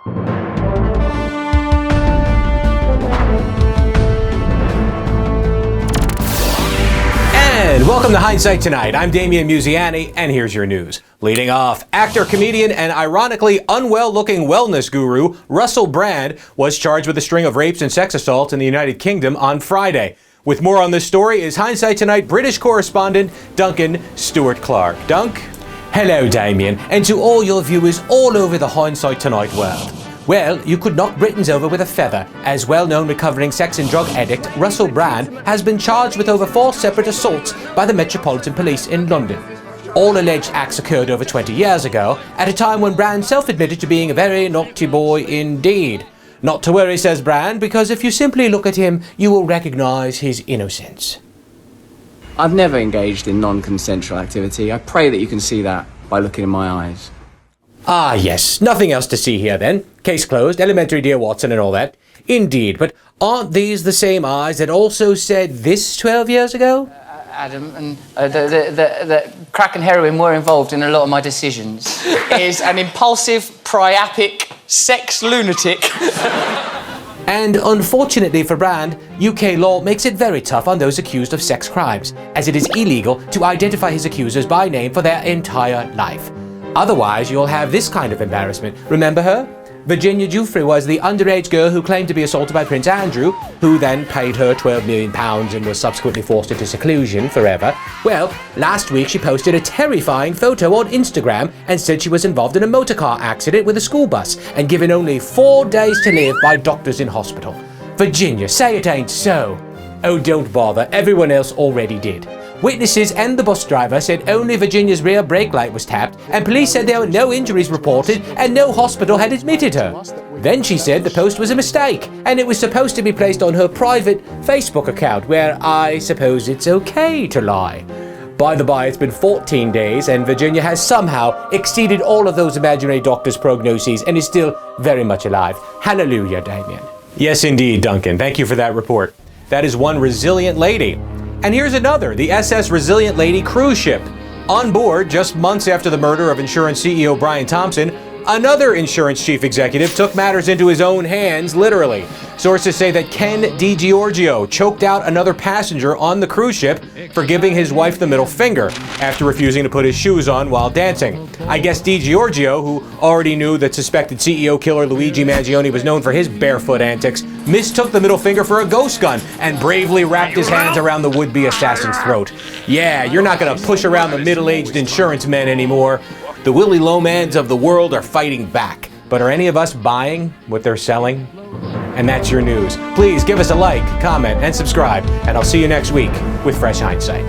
And welcome to Hindsight Tonight. I'm Damian Muziani, and here's your news. Leading off, actor, comedian, and ironically unwell-looking wellness guru Russell Brand was charged with a string of rapes and sex assaults in the United Kingdom on Friday. With more on this story is Hindsight Tonight British correspondent Duncan Stewart-Clark. Dunk? Hello, Damien, and to all your viewers all over the Hindsight Tonight world. Well, you could knock Britons over with a feather, as well-known recovering sex and drug addict Russell Brand has been charged with over 4 separate assaults by the Metropolitan Police in London. All alleged acts occurred over 20 years ago, at a time when Brand self-admitted to being a very naughty boy indeed. Not to worry, says Brand, because if you simply look at him, you will recognise his innocence. I've never engaged in non-consensual activity. I pray that you can see that by looking in my eyes. Ah, yes. Nothing else to see here, then. Case closed, elementary dear Watson and all that. Indeed, but aren't these the same eyes that also said this 12 years ago? Adam, and the crack and heroin were involved in a lot of my decisions. Is an impulsive, priapic, sex lunatic. And unfortunately for Brand, UK law makes it very tough on those accused of sex crimes, as it is illegal to identify his accusers by name for their entire life. Otherwise, you'll have this kind of embarrassment. Remember her? Virginia Giuffre was the underage girl who claimed to be assaulted by Prince Andrew, who then paid her £12 million and was subsequently forced into seclusion forever. Well, last week she posted a terrifying photo on Instagram and said she was involved in a motorcar accident with a school bus and given only 4 days to live by doctors in hospital. Virginia, say it ain't so. Oh, don't bother, everyone else already did. Witnesses and the bus driver said only Virginia's rear brake light was tapped, and police said there were no injuries reported and no hospital had admitted her. Then she said the post was a mistake, and it was supposed to be placed on her private Facebook account, where I suppose it's okay to lie. By the by, it's been 14 days, and Virginia has somehow exceeded all of those imaginary doctors' prognoses and is still very much alive. Hallelujah, Damien. Yes, indeed, Duncan. Thank you for that report. That is one resilient lady. And here's another, the SS Resilient Lady cruise ship. On board, just months after the murder of insurance CEO Brian Thompson, another insurance chief executive took matters into his own hands, literally. Sources say that Ken DiGiorgio choked out another passenger on the cruise ship for giving his wife the middle finger after refusing to put his shoes on while dancing. I guess DiGiorgio, who already knew that suspected CEO killer Luigi Mangione was known for his barefoot antics, mistook the middle finger for a ghost gun and bravely wrapped his hands around the would-be assassin's throat. Yeah, you're not gonna push around the middle-aged insurance men anymore. The Willy Lomans of the world are fighting back. But are any of us buying what they're selling? And that's your news. Please give us a like, comment, and subscribe, and I'll see you next week with Fresh Hindsight.